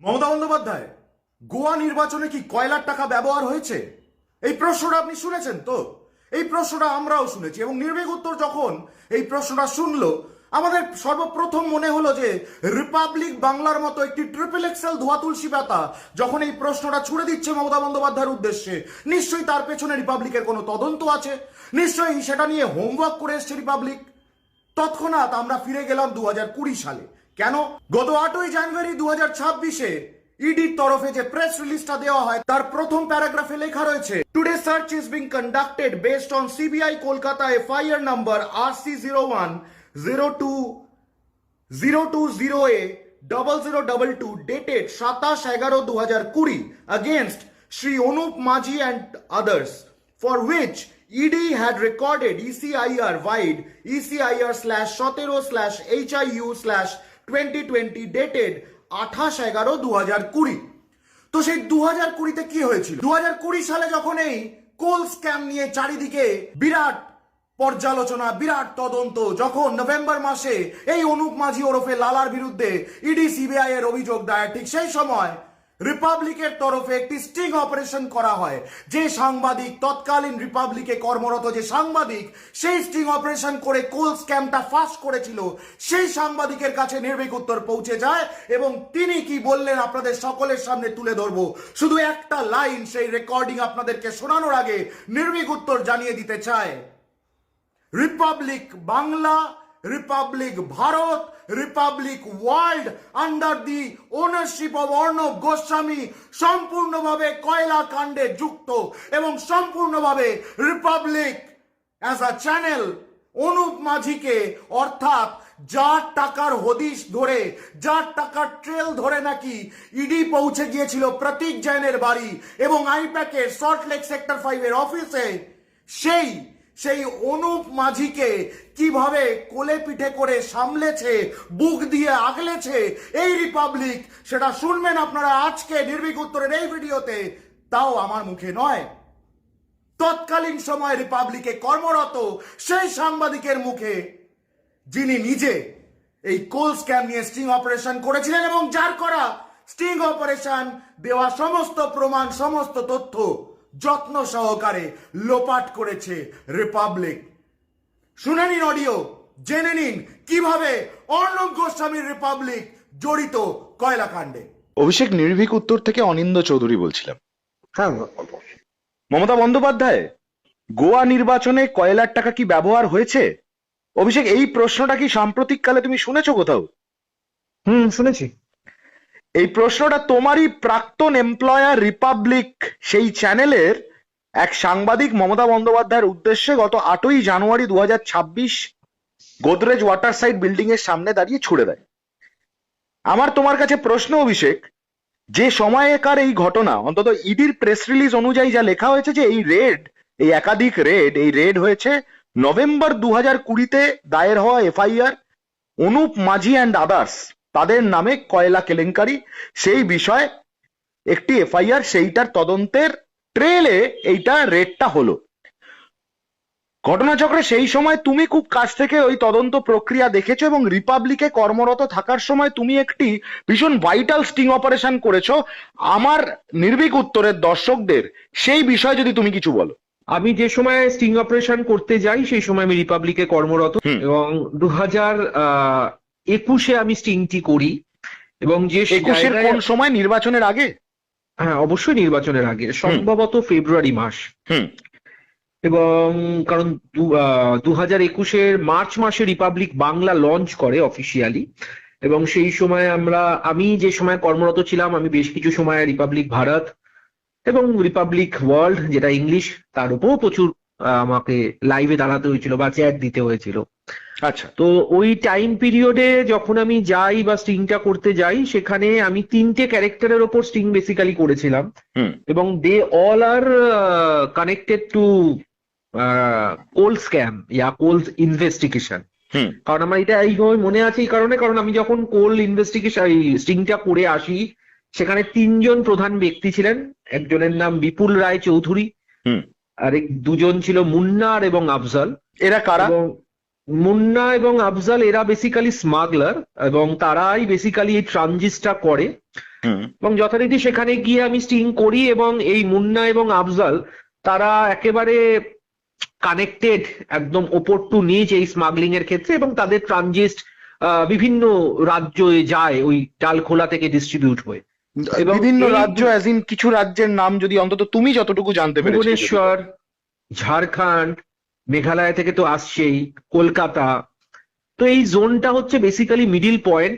মমতা বন্দ্যোপাধ্যায়, গোয়া নির্বাচনে কি কয়লার টাকা ব্যবহার হয়েছে? এই প্রশ্নটা আপনি শুনেছেন তো? এই প্রশ্নটা আমরাও শুনেছি এবং নির্ভীক উত্তর যখন এই প্রশ্নটা শুনলো, আমাদের সর্বপ্রথম মনে হলো যে রিপাবলিক বাংলার মতো একটি ট্রিপল এক্সেল ধোয়া তুলসী পাতা যখন এই প্রশ্নটা ছুড়ে দিচ্ছে মমতা বন্দ্যোপাধ্যায়ের উদ্দেশ্যে, নিশ্চয়ই তার পেছনে রিপাবলিকের কোনো তদন্ত আছে, নিশ্চয়ই সেটা নিয়ে হোমওয়ার্ক করে এসছে রিপাবলিক। তৎক্ষণাৎ আমরা ফিরে গেলাম 2020 সালে। কেন? গত 8ই জানুয়ারি 2026-এ ইডির তরফে যে প্রেস রিলিজটা দেওয়া হয় তার প্রথম প্যারাগ্রাফে লেখা রয়েছে, today search is being conducted based on CBI Kolkata FIR number RC01 0220A 0022 dated 27/11/2020 against Shri Anup Maji and others, for which ED had recorded ECIR wide ECIR/17/HIU/2020 dated 28/11/2020। তো সেই 2020-তে কি হয়েছিল? 2020 সালে যখন এই কোল স্ক্যাম নিয়ে চারিদিকে বিরাট পর্যালোচনা, বিরাট তদন্ত, যখন নভেম্বর মাসে এই অনুপ মাঝি ওরফে লালার বিরুদ্ধে ইডি সিবিআই এর অভিযোগ দায়ের, ঠিক সেই সময় রিপাবলিকের তরফে একটি স্টিং অপারেশন করা হয়। যে সাংবাদিক, তৎকালীন রিপাবলিকে কর্মরত যে সাংবাদিক সেই স্টিং অপারেশন করে কোল স্ক্যামটা ফাঁস করেছিল, সেই সাংবাদিকের কাছে নির্ভীক উত্তর পৌঁছে যায় এবং তিনি কি বললেন আপনাদের সকলের সামনে তুলে ধরবো। শুধু একটা লাইন সেই রেকর্ডিং আপনাদেরকে শোনানোর আগে নির্ভীক উত্তর জানিয়ে দিতে চায়, Republic Bangla, Republic Bharat, Republic World under the ownership of Arnab Goswami সম্পূর্ণভাবে কয়লা কাণ্ডে যুক্ত এবং সম্পূর্ণভাবে Republic as a channel Anup মাঝিকে, অর্থাৎ যার টাকার হদিশ ধরে, যার টাকার ট্রেল ধরে নাকি ইডি পৌঁছে গিয়েছিল প্রতীক জৈনের বাড়ি এবং আইপ্যাকের সল্টলেক সেক্টর 5-এর অফিসে, সেই অনুপ মাঝিকে কিভাবে কোলে পিঠে করে সামলেছে, বুক দিয়ে আগলেছে এই রিপাবলিক, সেটা শুনবেন আপনারা আজকে নির্ভীক উত্তরের এই ভিডিওতে, তাও আমার মুখে নয়, তৎকালীন সময় রিপাবলিকে কর্মরত সেই সাংবাদিকের মুখে, যিনি নিজে এই কোল স্ক্যাম নিয়ে স্টিং অপারেশন করেছিলেন এবং যার করা স্টিং অপারেশন দেওয়া সমস্ত প্রমাণ, সমস্ত তথ্য যত্ন সহকারে লোপাট করেছে রিপাবলিক। শুনে নিন অডিও, জেনে নিন কিভাবে অর্ণব গোস্বামীর রিপাবলিক জড়িত কয়লা কাণ্ডে। অভিষেক, নির্ভীক উত্তর থেকে অনিন্দ চৌধুরী বলছিলাম। হ্যাঁ, মমতা বন্দ্যোপাধ্যায়, গোয়া নির্বাচনে কয়লার টাকা কি ব্যবহার হয়েছে? অভিষেক, এই প্রশ্নটা কি সাম্প্রতিককালে তুমি শুনেছো কোথাও? শুনেছি। এই প্রশ্নটা তোমারই প্রাক্তন এমপ্লয়ার রিপাবলিক সেই চ্যানেলের এক সাংবাদিক মমতা বন্দ্যোপাধ্যায়ের উদ্দেশ্যে গত 8ই জানুয়ারি 2026 গোদরেজ ওয়াটার সাইড বিল্ডিং এর সামনে দাঁড়িয়ে ছুড়ে দেয়। আমার তোমার কাছে প্রশ্ন অভিষেক, যে সময়কার এই ঘটনা, অন্তত ইডির প্রেস রিলিজ অনুযায়ী যা লেখা হয়েছে যে এই একাধিক রেড হয়েছে নভেম্বর 2020-তে দায়ের হওয়া FIR Anup Majhi and others তাদের নামে কয়লা কেলেঙ্কারি, সেই বিষয়ে একটি এফআইআর, সেইটার তদন্তের ট্রেলে এইটা রেডটা হলো। ঘটনাচক্রে সেই সময় তুমি খুব কাছ থেকে ওই তদন্ত প্রক্রিয়া দেখেছো এবং রিপাবলিকে কর্মরত থাকার সময় তুমি একটি ভীষণ ভাইটাল স্টিং অপারেশন করেছো। আমার নির্ভীক উত্তরের দর্শকদের সেই বিষয়ে যদি তুমি কিছু বলো। আমি যে সময় স্টিং অপারেশন করতে যাই সেই সময় আমি রিপাবলিকে কর্মরত এবং 2021-এ আমি স্টিংটি করি এবং যে 21-এর কোন সময়? নির্বাচনের আগে? হ্যাঁ, অবশ্যই নির্বাচনের আগে, সম্ভবত ফেব্রুয়ারি মাস। এবং কারণ 2021-এর মার্চ মাসে রিপাবলিক বাংলা লঞ্চ করে অফিসিয়ালি এবং সেই সময় আমি যে সময় কর্মরত ছিলাম, আমি বেশ কিছু সময় রিপাবলিক ভারত এবং রিপাবলিক ওয়ার্ল্ড যেটা ইংলিশ, তার উপরও প্রচুর আমাকে লাইভে দাঁড়াতে হয়েছিল বা চ্যাট দিতে হয়েছিল। আচ্ছা, তো ওই টাইম পিরিয়ডে যখন আমি যাই বা স্টিংটা করতে যাই, সেখানে আমি 3টে ক্যারেক্টারের ওপর স্টিং বেসিক্যালি করেছিলাম এবং they all are connected to coal scam ইয়া কোল ইনভেস্টিগেশন। কারণ আমার এটা এইভাবে মনে আছে এই কারণে, কারণ আমি যখন কোল ইনভেস্টিগেশন স্টিংটা করে আসি সেখানে 3জন প্রধান ব্যক্তি ছিলেন। একজনের নাম বিপুল রায় চৌধুরী, আর দুজন ছিল মুন্নার এবং আফজাল। এরা কারা? মুন্না এবং আফজাল এরা বেসিক্যালি স্মাগলার এবং তারাই বেসিক্যালি এই ট্রানজিটটা করে হুম এবং যথারীতি সেখানে গিয়ে আমি স্টিং করি, এবং এই মুন্না এবং আফজাল তারা একেবারে কানেক্টেড একদম ওপর টু নিচ এই স্মাগলিং এর ক্ষেত্রে, এবং তাদের ট্রানজিস্ট বিভিন্ন রাজ্যে যায় ওই ডালখোলা থেকে ডিস্ট্রিবিউট হয়ে। এবং বিভিন্ন এই রাজ্য অ্যাজ ইন কিছু রাজ্যের নাম যদি অন্তত তুমি যতটুকু জানতে পেরেছো। ভুবনেশ্বর, ঝাড়খণ্ড, মেঘালয় থেকে তো আসছেই, কলকাতা। তো এই জোনটা হচ্ছে বেসিক্যালি মিডিল পয়েন্ট,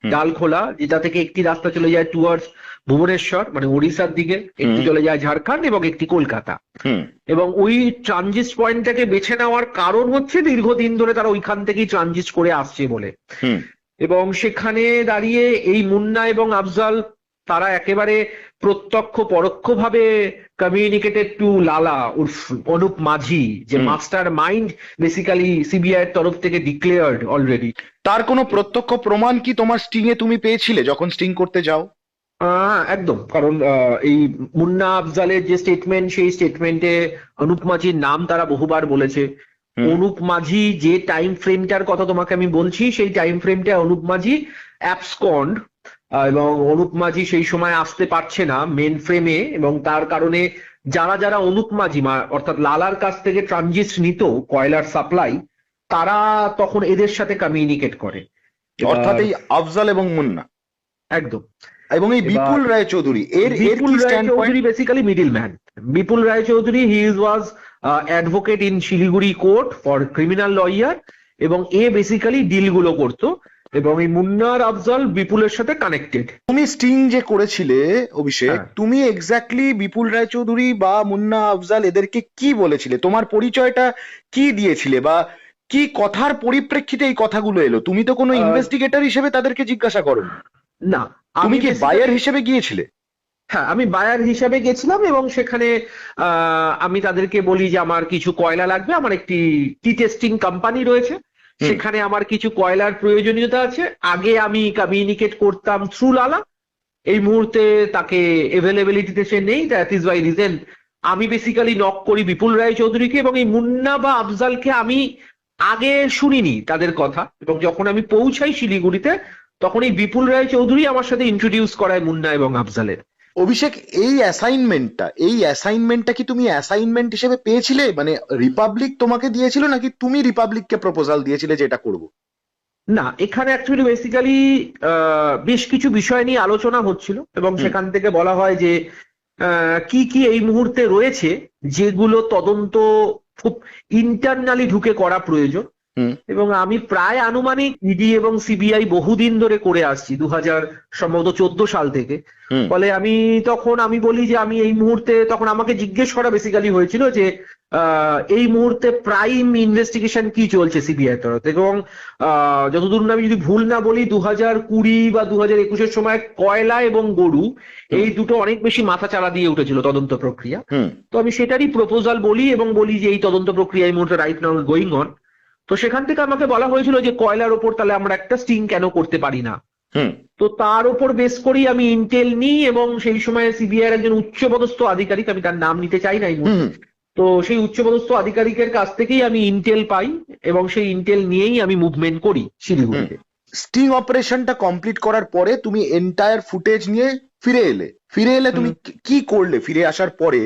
হুম। ডালখোলা, যেটা থেকে একটি রাস্তা চলে যায় টুয়ার্ডস ভুবনেশ্বর মানে ওড়িশার দিকে, একটি হুম। চলে যায় ঝাড়খণ্ড এবং একটি কলকাতা। হুম এবং ওই ট্রানজিস্ট পয়েন্টটাকে বেছে নেওয়ার কারণ হচ্ছে দীর্ঘদিন ধরে তারা ওইখান থেকেই ট্রানজিস্ট করে আসছে বলে। হুম এবং সেখানে দাঁড়িয়ে এই মুন্না এবং আফজাল তারা একেবারে প্রত্যক্ষ পরোক্ষভাবে কমিউনিকেটেড টু লালা উর্ফ অনুপ মাঝি, যে হুম। মাস্টার মাইন্ড বেসিক্যালি সিবিআই এর তরফ থেকে ডিক্লেয়ার্ড অলরেডি। তার কোনো প্রত্যক্ষ প্রমাণ কি তোমার স্টিং এ তুমি পেয়েছিলে যখন স্টিং করতে যাও? একদম, কারণ এই মুন্না আফজালের যে স্টেটমেন্ট, সেই স্টেটমেন্টে অনুপ মাঝির নাম তারা বহুবার বলেছে। হুম। অনুপ মাঝি যে টাইম ফ্রেমটার কথা তোমাকে আমি বলছি, সেই টাইম ফ্রেমটা অনুপ মাঝি অ্যাবসকন্ড, এবং অনুপ মাঝি সেই সময় আসতে পারছে না মেন ফ্রেমে, এবং তার কারণে যারা যারা অনুপ মাঝি অর্থাৎ লালার কাছ থেকে ট্রানজিস্ট নিত কয়লার সাপ্লাই, তারা তখন এদের সাথে কমিউনিকেট করে। অর্থাৎ এই আফজাল এবং মুন্না একদম। এবং এই বিপুল রায় চৌধুরী এর বিপুল কি Roy stand Chowdhury basically middle man. Bipul Roy Chowdhury he was advocate in Siliguri court for criminal lawyer, এবং এ বেসিক্যালি ডিলগুলো করতো, এবং এই মুন্নার আফজাল বিপুলের সাথে কানেক্টেড। তুমি স্টিং যে করেছিলে অভিষেক, হ্যাঁ। তুমি এক্স্যাক্টলি বিপুল রায়চৌধুরী বা মুন্না আফজাল এদেরকে কি বলেছিলে? তোমার পরিচয়টা কি দিয়েছিলে, বা কি কথার পরিপ্রেক্ষিতে এই কথাগুলো এলো? তুমি তো কোনো ইনভেস্টিগেটর হিসেবে তাদেরকে জিজ্ঞাসা করো, না, তুমি কি basically- বায়ার হিসেবে গিয়েছিলে? হ্যাঁ, আমি বায়ার হিসাবে গেছিলাম, এবং সেখানে আমি তাদেরকে বলি যে আমার কিছু কয়লা লাগবে, আমার একটি টি টেস্টিং কোম্পানি রয়েছে, সেখানে আমার কিছু কয়লার প্রয়োজনীয়তা আছে। আগে আমি কমিউনিকেট করতাম থ্রু লালা, এই মুহূর্তে তাকে অ্যাভেলেবিলিটিতে সে নেই, দ্যাট ইজ ওয়াই রিজন আমি বেসিক্যালি নক করি বিপুল রায় চৌধুরীকে। এবং এই মুন্না বা আফজালকে আমি আগে শুনিনি তাদের কথা, এবং যখন আমি পৌঁছাই শিলিগুড়িতে, তখন এই বিপুল রায় চৌধুরী আমার সাথে ইন্ট্রোডিউস করায় মুন্না এবং আফজালের। অভিষেক, এই অ্যাসাইনমেন্টটা কি তুমি অ্যাসাইনমেন্ট হিসেবে পেয়েছিলে? মানে রিপাবলিক তোমাকে দিয়েছিল নাকি তুমি রিপাবলিককে প্রপোজাল দিয়েছিলে যে এটা করবো? না, এখানে অ্যাকচুয়ালি বেসিক্যালি বেশ কিছু বিষয় নিয়ে আলোচনা হচ্ছিল, এবং সেখান থেকে বলা হয় যে কি কি এই মুহূর্তে রয়েছে যেগুলো তদন্ত খুব ইন্টারনালি ঢুকে করা প্রয়োজন। এবং আমি প্রায় আনুমানিক ইডি এবং সিবিআই বহুদিন ধরে করে আসছি, 2014 সাল থেকে। ফলে তখন আমি বলি যে আমি এই মুহূর্তে, তখন আমাকে জিজ্ঞেস করা বেসিক্যালি হয়েছিল যে এই মুহূর্তে প্রাইম ইনভেস্টিগেশন কি চলছে সিবিআই তরফ থেকে। এবং যতদূর না আমি যদি ভুল না বলি, 2020 বা 2021 সময় কয়লা এবং গরু এই দুটো অনেক বেশি মাথা চাড়া দিয়ে উঠেছিল তদন্ত প্রক্রিয়া। তো আমি সেটারই প্রপোজাল বলি, এবং বলি যে এই তদন্ত প্রক্রিয়া এই মুহূর্তে রাইট নাও গোয়িং অন। তো সেখান থেকে আমাকে বলা হয়েছিল যে কয়লার ওপর তাহলে আমরা একটা স্টিং কেন করতে পারি না। তো তার উপর বেস করেই আমি ইন্টেল নিই, এবং সেই সময় সিবিআই এর একজন উচ্চপদস্থ আধিকারিক, আমি তার নাম নিতে চাই না এই মুহূর্তে, তো সেই উচ্চপদস্থ আধিকারিকের কাছ থেকেই আমি ইন্টেল পাই, এবং সেই ইন্টেল নিয়েই আমি মুভমেন্ট করি শিলিগুড়িতে। স্টিং অপারেশনটা কমপ্লিট করার পরে তুমি এন্টায়ার ফুটেজ নিয়ে ফিরে এলে তুমি কি করলে? ফিরে আসার পরে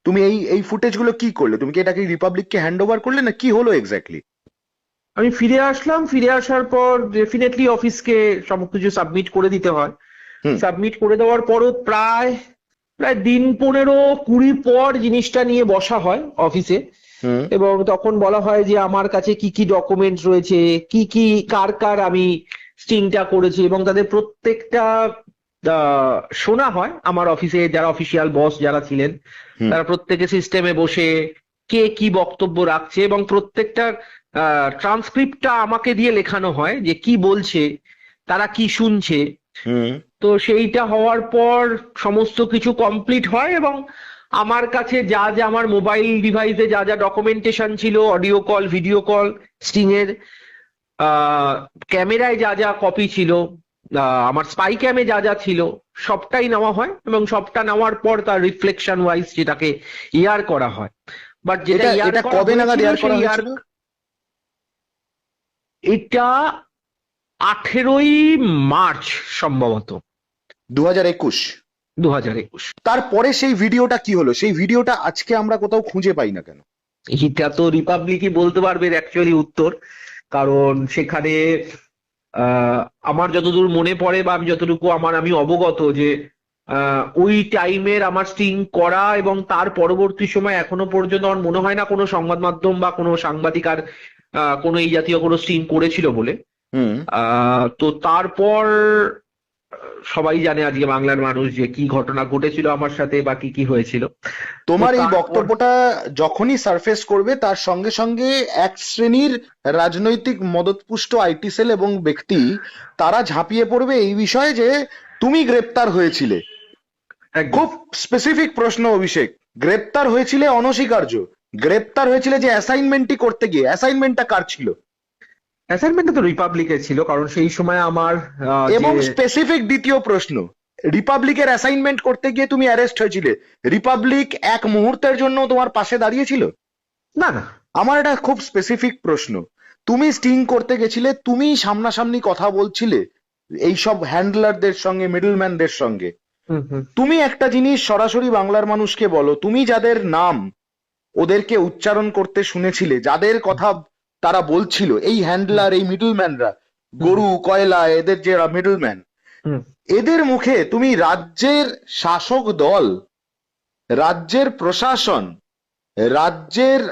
তুমি এই ফুটেজ গুলো কি করলে? তুমি কি এটাকে রিপাবলিককে হ্যান্ড ওভার করলে, না কি হলো এক্স্যাক্টলি? আমি ফিরে আসলাম, ফিরে আসার পর ডেফিনেটলি অফিসকে সমস্ত কিছু সাবমিট করে দিতে হয়। সাবমিট করে দেওয়ার পরও প্রায় দিন 15-20 পর জিনিসটা নিয়ে বসা হয় অফিসে, এবং তখন বলা হয় যে আমার কাছে কি কি ডকুমেন্টস রয়েছে, কি কি কার কার আমি স্টিংটা করেছি, এবং তাদের প্রত্যেকটা শোনা হয়। আমার অফিসে যারা অফিসিয়াল বস যারা ছিলেন, তারা প্রত্যেকে সিস্টেমে বসে কে কি বক্তব্য রাখছে, এবং প্রত্যেকটা ট্রান্সক্রিপ্টটা আমাকে দিয়ে লেখানো হয় যে কি বলছে, তারা কি শুনছে। তো সেইটা হওয়ার পর সমস্ত কিছু কমপ্লিট হয়, এবং আমার কাছে যা যা আমার মোবাইল ডিভাইসে যা যা ডকুমেন্টেশন ছিল, audio call, video call, sting এর ক্যামেরায় যা যা কপি ছিল, আমার স্পাই ক্যামে যা যা ছিল, সবটাই নেওয়া হয়, এবং সবটা নেওয়ার পর তার রিফ্লেকশন ওয়াইজ যেটাকে ইয়ার করা হয়। বাট যেটা এটা কবে নাগাদ ইয়ার করা হয়েছিল? এটা 18ই মার্চ সম্ভবত। 2021। 2021। তারপরে সেই ভিডিওটা কি হলো? সেই ভিডিওটা আজকে আমরা কোথাও খুঁজে পাই না কেন? এটা তো রিপাবলিকই বলতে পারবে অ্যাকচুয়ালি উত্তর, কারণ সেখানে আমার যতদূর মনে পড়ে বা আমি যতটুকু আমি অবগত যে ওই টাইমের আমার স্টিং করা এবং তার পরবর্তী সময় এখনো পর্যন্ত আমার মনে হয় না কোনো সংবাদ মাধ্যম বা কোনো সাংবাদিক আর কোনো এই জাতীয় কোনো স্টিং করেছিল বলে। তো তারপর সবাই জানে আজকে বাংলার মানুষ যে কি ঘটনা ঘটেছিল আমার সাথে বা কি কি হয়েছিল। তোমার তো এই তারপর- বক্তব্যটা যখনই সারফেস করবে তার সঙ্গে সঙ্গে এক শ্রেণীর রাজনৈতিক মদতপুষ্ট আইটি সেল এবং ব্যক্তি তারা ঝাঁপিয়ে পড়বে এই বিষয়ে যে তুমি গ্রেপ্তার হয়েছিলে। একদম। খুব স্পেসিফিক প্রশ্ন অভিষেক, গ্রেপ্তার হয়েছিলে অনস্বীকার্য, গ্রেপ্তার হয়েছিলে যে অ্যাসাইনমেন্টটি করতে গিয়ে, অ্যাসাইনমেন্টটা কার ছিল? অ্যাসাইনমেন্টটা তো রিপাবলিকের ছিল, কারণ সেই সময় আমার এবং যে স্পেসিফিক দ্বিতীয় প্রশ্ন, রিপাবলিকের অ্যাসাইনমেন্ট করতে গিয়ে তুমি অ্যারেস্ট হয়েছিলে, রিপাবলিক এক মুহূর্তের জন্য তোমার পাশে দাঁড়িয়েছিল? না না আমার এটা খুব স্পেসিফিক প্রশ্ন। তুমি স্টিং করতে গেছিলে, তুমি সামনাসামনি কথা বলছিলে এইসব হ্যান্ডলারদের সঙ্গে, মিডলম্যানদের সঙ্গে। হুম হুম তুমি একটা জিনিস সরাসরি বাংলার মানুষকে বলো, তুমি যাদের নাম ওদেরকে উচ্চারণ করতে শুনেছিলে, যাদের কথা তারা বলছিল, এই হ্যান্ডলার, এই মিডলম্যানরা, গরু কয়লা এদের যে মিডলম্যান, হুম এদের মুখে তুমি রাজ্যের শাসক দল, রাজ্যের প্রশাসন, রাজ্যের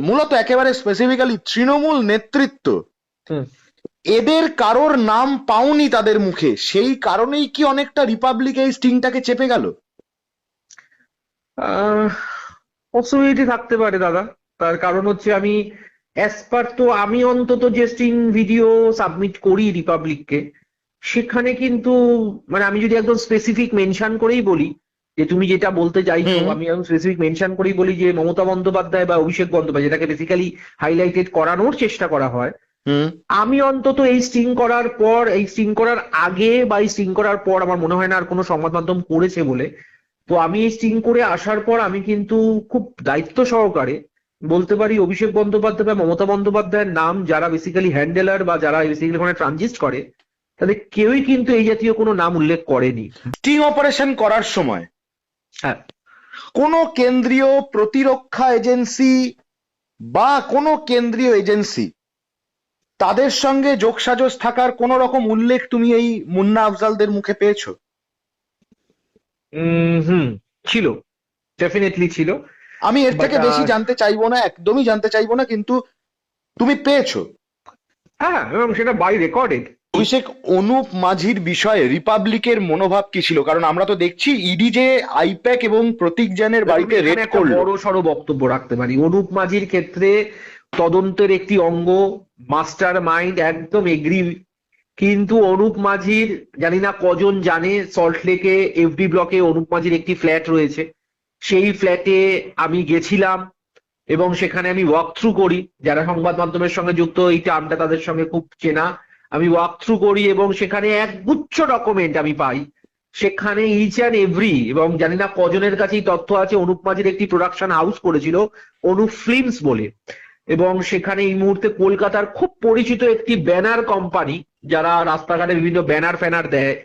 মূলত একেবারে স্পেসিফিক্যালি তৃণমূল নেতৃত্ব, হুম। এদের কারোর নাম পাওনি তাদের মুখে, সেই কারণেই কি অনেকটা রিপাবলিক এই স্টিংটাকে চেপে গেল? পসিবিলিটি থাকতে পারে দাদা। তার কারণ হচ্ছে আমি অ্যাজ পার তো আমি অন্তত যে স্টিং ভিডিও সাবমিট করি রিপাবলিককে, সেখানে কিন্তু মানে আমি যদি একদম স্পেসিফিক মেনশন করেই বলি যে তুমি যেটা বলতে চাইছো, হুম। আমি একদম স্পেসিফিক মেনশন করেই বলি যে মমতা বন্দ্যোপাধ্যায় বা অভিষেক বন্দ্যোপাধ্যায়, যেটাকে বেসিক্যালি হাইলাইটেড করানোর চেষ্টা করা হয়, হুম। আমি অন্তত এই স্টিং করার পর, এই স্টিং করার আগে বা এই স্টিং করার পর আমার মনে হয় না আর কোনো সংবাদ মাধ্যম করেছে বলে। তো আমি এই স্টিং করে আসার পর আমি কিন্তু খুব দায়িত্ব সহকারে বলতে পারি অভিষেক বন্দ্যোপাধ্যায় বা মমতা বন্দ্যোপাধ্যায়ের নাম যারা বেসিক্যালি হ্যান্ডেলার বা যারা বেসিক্যালি ওখানে ট্রানজিস্ট করে, তাদের কেউই কিন্তু এই জাতীয় কোনো নাম উল্লেখ করেনি। স্টিং অপারেশন করার সময় হ্যাঁ, কোনো কেন্দ্রীয় প্রতিরক্ষা এজেন্সি বা কোনো কেন্দ্রীয় এজেন্সি তাদের সঙ্গে যোগসাজশ থাকার কোন রকম উল্লেখ তুমি এই মুন্না আফজালদের মুখে পেয়েছো? হুম, ছিল, ডেফিনেটলি ছিল। আমি এর থেকে But, বেশি জানতে চাইবো না, একদমই জানতে চাইবো না, কিন্তু তুমি পেয়েছো? হ্যাঁ, এবং সেটা বাই রেকর্ডেড। অভিষেক, অনুপ মাঝির বিষয়ে রিপাবলিকের মনোভাব কি ছিল? কারণ আমরা তো দেখছি ইডি যে আইপ্যাক এবং প্রতীক জ্যানের বাড়িতে রেড একটা করলো। বড় সড়ো বক্তব্য রাখতে পারি, অনুপ মাঝির ক্ষেত্রে তদন্তের একটি অঙ্গ, মাস্টার মাইন্ড, একদম এগ্রি। কিন্তু অনুপ মাঝির জানি না কজন জানে, সল্টলেকে এফডি ব্লকে অনুপ মাঝির একটি ফ্ল্যাট রয়েছে। সেই ফ্ল্যাটে আমি গেছিলাম এবং সেখানে আমি ওয়াক থ্রু করি। যারা সংবাদ মাধ্যমের সঙ্গে যুক্ত, এই টার্মটা তাদের সঙ্গে খুব চেনা। আমি ওয়াক থ্রু করি এবং সেখানে একগুচ্ছ ডকুমেন্ট আমি পাই। সেখানে ইচ অ্যান্ড এভরি, এবং জানি না কজনের কাছেই তথ্য আছে, অনুপ মাঝির একটি প্রোডাকশন হাউস করেছিল অনুপ ফিল্মস বলে, এবং সেখানে এই মুহূর্তে কলকাতার খুব পরিচিত একটি ব্যানার কোম্পানি, যারা রাস্তাঘাটে বিভিন্ন ব্যানার ফ্যানার দেয়,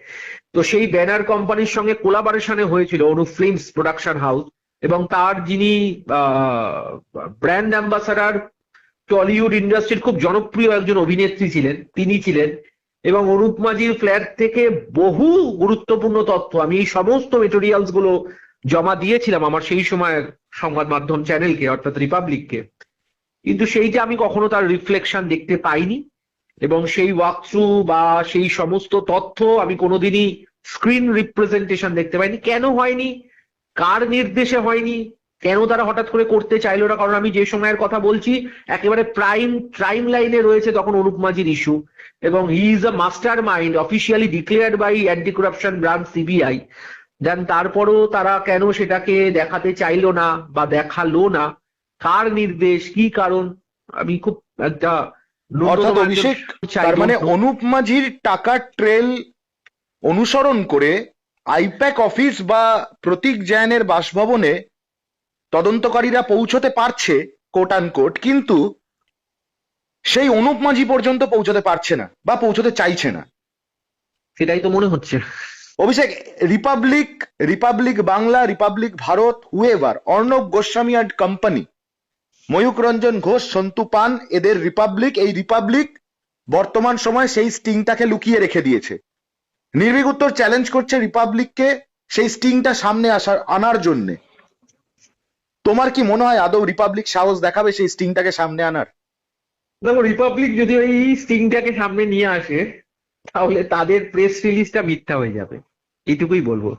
তো সেই ব্যানার কোম্পানির সঙ্গে কোলাবোরেশনে হয়েছিল অনুপ ফিল্মস প্রোডাকশন হাউস, এবং তার যিনি ব্র্যান্ড অ্যাম্বাসাডার, টলিউড ইন্ডাস্ট্রির খুব জনপ্রিয় একজন অভিনেত্রী ছিলেন, তিনি ছিলেন। এবং অনুপ মাঝির ফ্ল্যাট থেকে বহু গুরুত্বপূর্ণ তথ্য, আমি এই সমস্ত মেটেরিয়ালস গুলো জমা দিয়েছিলাম আমার সেই সময়ের সংবাদ মাধ্যম চ্যানেলকে, অর্থাৎ রিপাবলিককে। কিন্তু সেইটা আমি কখনো তার রিফ্লেকশন দেখতে পাইনি, এবং সেই ওয়াক থ্রু বা সেই সমস্ত তথ্য আমি কোনোদিনই স্ক্রিন রিপ্রেজেন্টেশন দেখতে পাইনি। কেন হয়নি, কার নির্দেশে হয়নি, কেন তারা হঠাৎ করে করতে চাইলো না? কারণ আমি যে সময়ের কথা বলছি একেবারে প্রাইম লাইনে রয়েছে তখন অনুপ মাঝির ইস্যু, এবং he is a mastermind officially declared by anti corruption branch CBI. Then তারপরও তারা কেন সেটাকে দেখাতে চাইলো না বা দেখালো না, কার নির্দেশ, কি কারণ, আমি খুব একটা অর্থাৎ অভিষেক, তার মানে অনুপ মাঝির টাকার ট্রেল অনুসরণ করে আইপ্যাক অফিস বা প্রতীক জৈনের বাসভবনে তদন্তকারীরা পৌঁছতে পারছে কোট আনকোট, কিন্তু সেই অনুপ মাঝি পর্যন্ত পৌঁছতে পারছে না বা পৌঁছতে চাইছে না। সেটাই তো মনে হচ্ছে। Abhishek, Republic Bangla, Republic Bharat, however, Arnab Goswami and company, Mayukh Ranjan Ghosh, Santu Pan, এদের রিপাবলিক, এই রিপাবলিক বর্তমান সময় সেই স্টিংটাকে লুকিয়ে রেখে দিয়েছে। নির্ভীক উত্তর চ্যালেঞ্জ করছে রিপাবলিককে সেই স্টিংটা সামনে আনার জন্য। তোমার কি মনে হয় আদৌ রিপাবলিক সাহস দেখাবে সেই স্টিংটাকে সামনে আনার? দেখো, রিপাবলিক যদি ওই স্টিংটাকে সামনে নিয়ে আসে তাহলে তাদের প্রেস রিলিজটা মিথ্যা হয়ে যাবে, এইটুকুই বলবো।